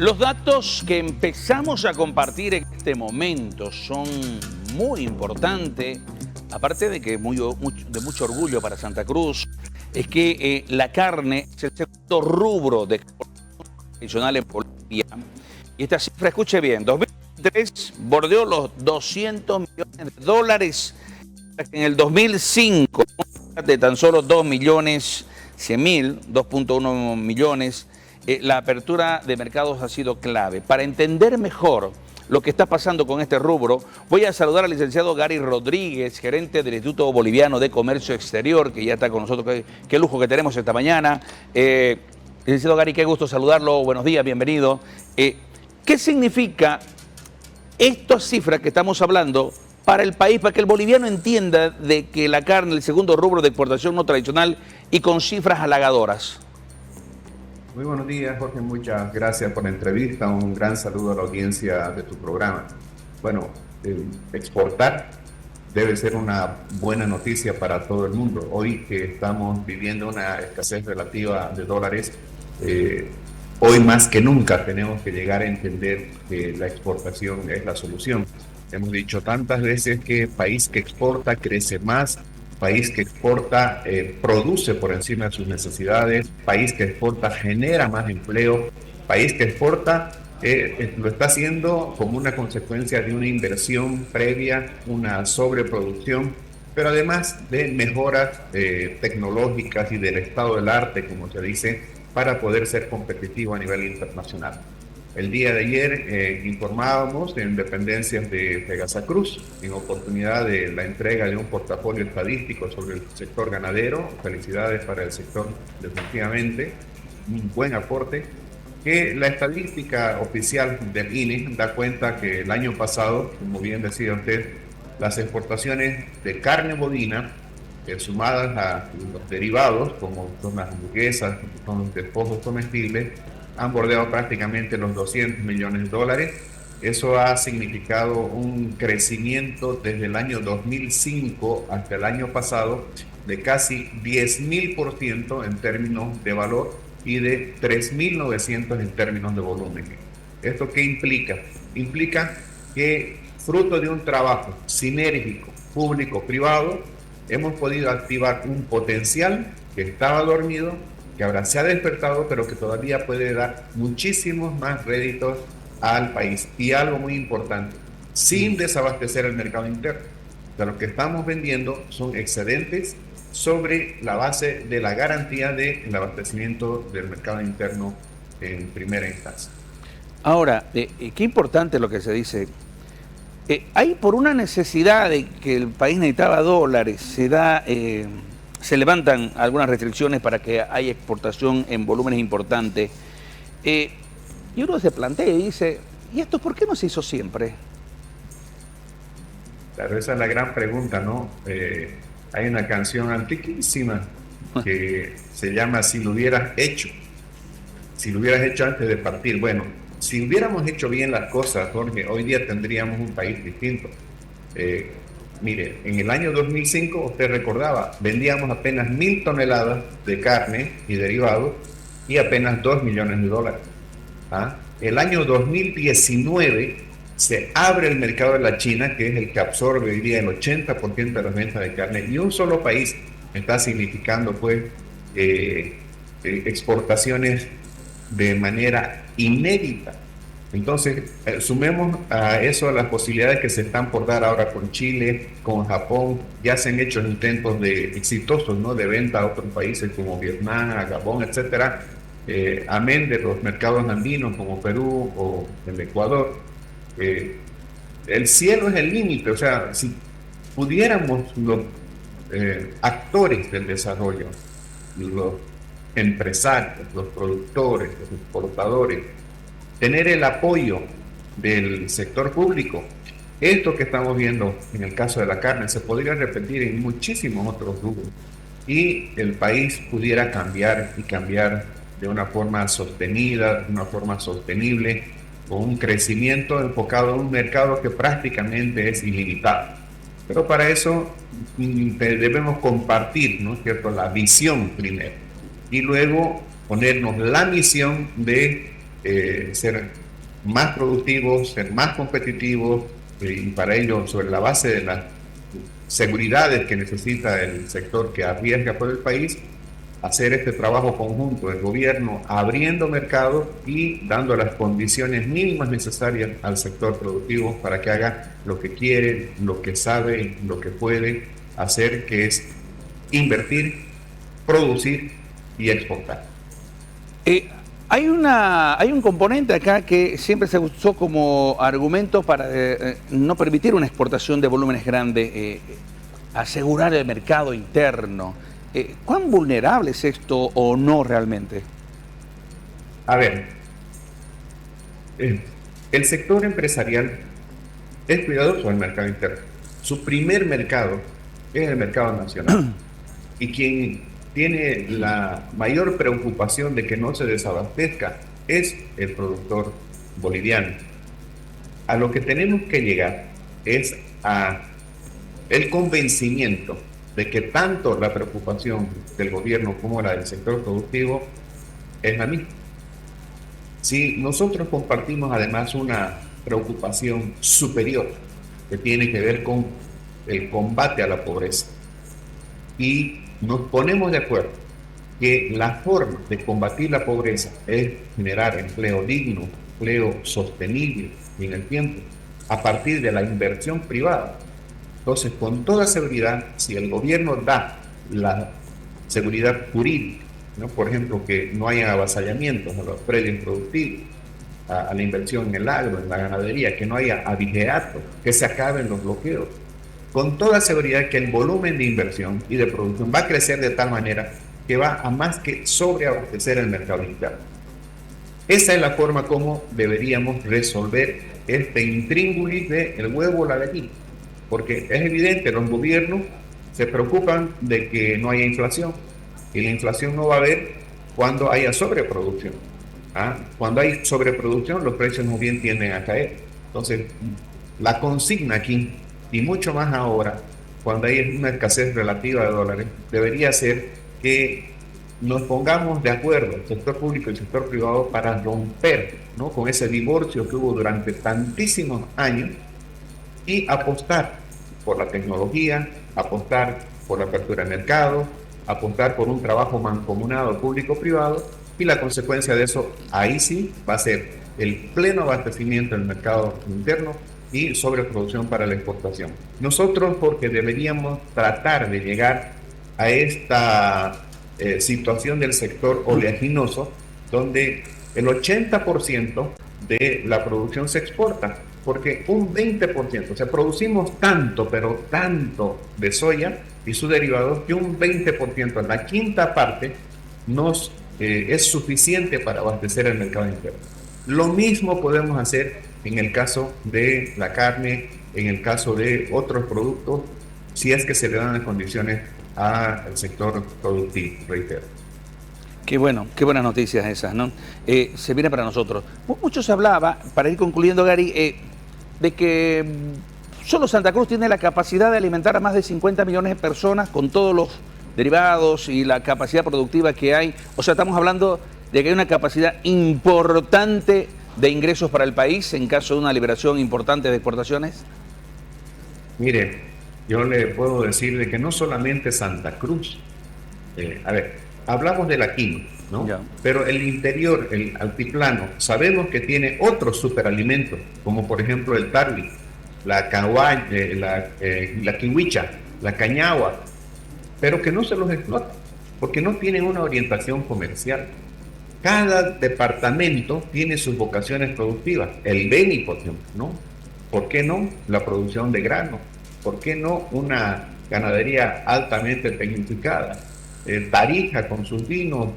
Los datos que empezamos a compartir en este momento son muy importantes, aparte de que de mucho orgullo para Santa Cruz, es que la carne es el segundo rubro de exportación tradicional en Bolivia. Y esta cifra, escuche bien, 2023 bordeó los 200 millones de dólares. En el 2005, de tan solo 2.100.000, millones, la apertura de mercados ha sido clave. Para entender mejor lo que está pasando con este rubro, voy a saludar al licenciado Gary Rodríguez, gerente del Instituto Boliviano de Comercio Exterior, que ya está con nosotros. Qué lujo que tenemos esta mañana. Licenciado Gary, qué gusto saludarlo. Buenos días, bienvenido. ¿Qué significa estas cifras que estamos hablando para el país, para que el boliviano entienda de que la carne es el segundo rubro de exportación no tradicional y con cifras halagadoras? Muy buenos días, Jorge. Muchas gracias por la entrevista. Un gran saludo a la audiencia de tu programa. Bueno, exportar debe ser una buena noticia para todo el mundo. Hoy que estamos viviendo una escasez relativa de dólares, hoy más que nunca tenemos que llegar a entender que la exportación es la solución. Hemos dicho tantas veces que país que exporta crece más, país que exporta produce por encima de sus necesidades, país que exporta genera más empleo, país que exporta lo está haciendo como una consecuencia de una inversión previa, una sobreproducción, pero además de mejoras tecnológicas y del estado del arte, como se dice, para poder ser competitivo a nivel internacional. El día de ayer informábamos en dependencias de Pegasacruz en oportunidad de la entrega de un portafolio estadístico sobre el sector ganadero. Felicidades para el sector, definitivamente, un buen aporte. Que la estadística oficial del INE da cuenta que el año pasado, como bien decía usted, las exportaciones de carne bovina, sumadas a los derivados, como son las hamburguesas, son los despojos comestibles, han bordeado prácticamente los 200 millones de dólares. Eso ha significado un crecimiento desde el año 2005 hasta el año pasado de casi 10.000% en términos de valor y de 3.900 en términos de volumen. ¿Esto qué implica? Implica que fruto de un trabajo sinérgico público-privado hemos podido activar un potencial que estaba dormido, que ahora se ha despertado, pero que todavía puede dar muchísimos más réditos al país. Y algo muy importante, sin desabastecer el mercado interno. O sea, lo que estamos vendiendo son excedentes sobre la base de la garantía del abastecimiento del mercado interno en primera instancia. Ahora, qué importante lo que se dice. Hay por una necesidad de que el país necesitaba dólares, se levantan algunas restricciones para que haya exportación en volúmenes importantes. Y uno se plantea y dice, ¿y esto por qué no se hizo siempre? Claro, esa es la gran pregunta, ¿no? Hay una canción antiquísima que se llama Si lo hubieras hecho. Si lo hubieras hecho antes de partir. Bueno, si hubiéramos hecho bien las cosas, Jorge, hoy día tendríamos un país distinto. Mire, en el año 2005, usted recordaba, vendíamos apenas 1.000 toneladas de carne y derivados y apenas 2 millones de dólares. El año 2019 se abre el mercado de la China, que es el que absorbe hoy día el 80% de las ventas de carne, y un solo país está significando pues exportaciones de manera inédita. Entonces, sumemos a eso las posibilidades que se están por dar ahora con Chile, con Japón. Ya se han hecho intentos exitosos, ¿no?, de venta a otros países como Vietnam, Gabón, etcétera, amén de los mercados andinos como Perú o el Ecuador. El cielo es el límite. O sea, si pudiéramos los actores del desarrollo, los empresarios, los productores, los exportadores, tener el apoyo del sector público, esto que estamos viendo en el caso de la carne se podría repetir en muchísimos otros rubros y el país pudiera cambiar y cambiar de una forma sostenida, de una forma sostenible, con un crecimiento enfocado en un mercado que prácticamente es ilimitado. Pero para eso debemos compartir, ¿no es cierto?, la visión primero y luego ponernos la misión de ser más productivos, ser más competitivos, y para ello, sobre la base de las seguridades que necesita el sector que arriesga por el país, hacer este trabajo conjunto del gobierno, abriendo mercados y dando las condiciones mínimas necesarias al sector productivo para que haga lo que quiere, lo que sabe, lo que puede hacer, que es invertir, producir y exportar. Hay un componente acá que siempre se usó como argumento para no permitir una exportación de volúmenes grandes, asegurar el mercado interno. ¿Cuán vulnerable es esto o no realmente? A ver, el sector empresarial es cuidadoso del mercado interno. Su primer mercado es el mercado nacional. Y quien tiene la mayor preocupación de que no se desabastezca es el productor boliviano. A lo que tenemos que llegar es a el convencimiento de que tanto la preocupación del gobierno como la del sector productivo es la misma. Si nosotros compartimos además una preocupación superior que tiene que ver con el combate a la pobreza y nos ponemos de acuerdo que la forma de combatir la pobreza es generar empleo digno, empleo sostenible en el tiempo, a partir de la inversión privada. Entonces, con toda seguridad, si el gobierno da la seguridad jurídica, ¿no? Por ejemplo, que no haya avasallamientos a los predios productivos, a la inversión en el agro, en la ganadería, que no haya abigeato, que se acaben los bloqueos, con toda seguridad que el volumen de inversión y de producción va a crecer de tal manera que va a más que sobreabastecer el mercado interno. Esa es la forma como deberíamos resolver este intríngulis de el huevo o la gallina, porque es evidente, los gobiernos se preocupan de que no haya inflación, y la inflación no va a haber cuando haya sobreproducción. Cuando hay sobreproducción, los precios muy bien tienden a caer. Entonces, la consigna aquí, y mucho más ahora, cuando hay una escasez relativa de dólares, debería ser que nos pongamos de acuerdo, el sector público y el sector privado, para romper, ¿no?, con ese divorcio que hubo durante tantísimos años y apostar por la tecnología, apostar por la apertura de mercado, apostar por un trabajo mancomunado público-privado, y la consecuencia de eso, ahí sí, va a ser el pleno abastecimiento del mercado interno y sobreproducción para la exportación. Nosotros, porque deberíamos tratar de llegar a esta situación del sector oleaginoso, donde el 80% de la producción se exporta, porque un 20%, o sea, producimos tanto, pero tanto de soya y sus derivados, que un 20%, la quinta parte, nos es suficiente para abastecer el mercado interno. Lo mismo podemos hacer en el caso de la carne, en el caso de otros productos, si es que se le dan las condiciones al sector productivo, reitero. Qué bueno, qué buenas noticias esas, ¿no? Se viene para nosotros. Mucho se hablaba, para ir concluyendo, Gary, de que solo Santa Cruz tiene la capacidad de alimentar a más de 50 millones de personas con todos los derivados y la capacidad productiva que hay. O sea, estamos hablando de que hay una capacidad importante de ingresos para el país en caso de una liberación importante de exportaciones. Mire, yo le puedo decir de que no solamente Santa Cruz, hablamos de la quinoa, ¿no? Ya. Pero el interior, el altiplano, sabemos que tiene otros superalimentos, como por ejemplo el tarwi, la kiwicha, la cañagua, pero que no se los explota, porque no tienen una orientación comercial. Cada departamento tiene sus vocaciones productivas. El Beni, por ejemplo, ¿no? ¿Por qué no la producción de grano? ¿Por qué no una ganadería altamente tecnificada? Tarija con sus vinos,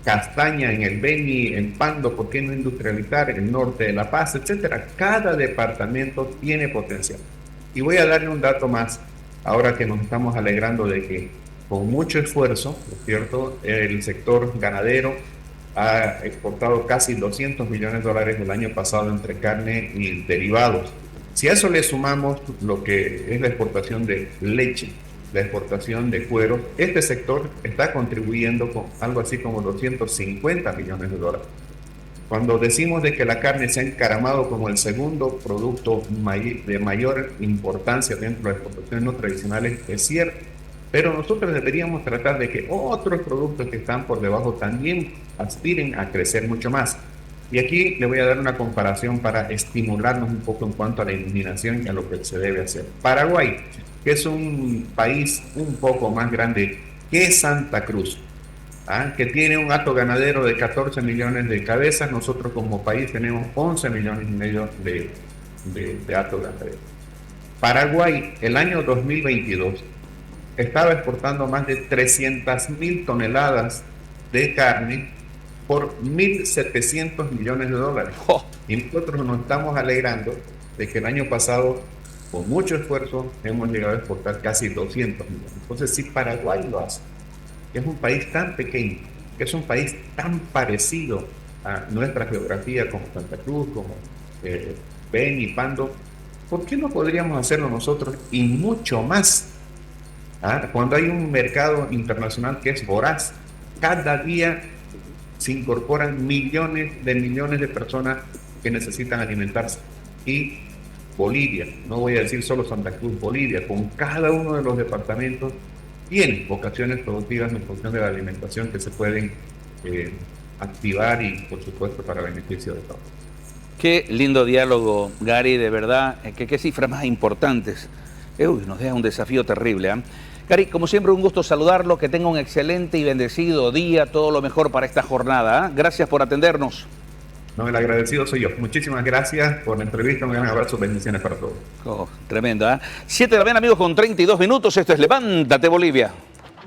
castaña en el Beni, en Pando, ¿por qué no industrializar el norte de La Paz, etcétera? Cada departamento tiene potencial. Y voy a darle un dato más, ahora que nos estamos alegrando de que con mucho esfuerzo, ¿no es cierto?, el sector ganadero ha exportado casi 200 millones de dólares el año pasado entre carne y derivados. Si a eso le sumamos lo que es la exportación de leche, la exportación de cuero, este sector está contribuyendo con algo así como 250 millones de dólares. Cuando decimos de que la carne se ha encaramado como el segundo producto de mayor importancia dentro de las exportaciones no tradicionales, es cierto, pero nosotros deberíamos tratar de que otros productos que están por debajo también aspiren a crecer mucho más. Y aquí le voy a dar una comparación para estimularnos un poco en cuanto a la eliminación y a lo que se debe hacer. Paraguay, que es un país un poco más grande que Santa Cruz, que tiene un hato ganadero de 14 millones de cabezas. Nosotros como país tenemos 11 millones y medio de hato ganadero. Paraguay, el año 2022, estaba exportando más de 300.000 toneladas de carne por 1.700 millones de dólares. ¡Oh! Y nosotros nos estamos alegrando de que el año pasado, con mucho esfuerzo, hemos llegado a exportar casi 200 millones. Entonces, si Paraguay lo hace, que es un país tan pequeño, que es un país tan parecido a nuestra geografía como Santa Cruz, como Beni, Pando, ¿por qué no podríamos hacerlo nosotros y mucho más? Cuando hay un mercado internacional que es voraz, cada día se incorporan millones de personas que necesitan alimentarse. Y Bolivia, no voy a decir solo Santa Cruz, Bolivia, con cada uno de los departamentos, tiene vocaciones productivas en función de la alimentación que se pueden activar y, por supuesto, para beneficio de todos. Qué lindo diálogo, Gary, de verdad. Qué cifras más importantes. Nos deja un desafío terrible. Gary, como siempre, un gusto saludarlo. Que tenga un excelente y bendecido día. Todo lo mejor para esta jornada. Gracias por atendernos. No, el agradecido soy yo. Muchísimas gracias por la entrevista. Un gran abrazo, bendiciones para todos. Tremendo, 7 de la mañana, amigos, con 32 minutos. Esto es Levántate, Bolivia.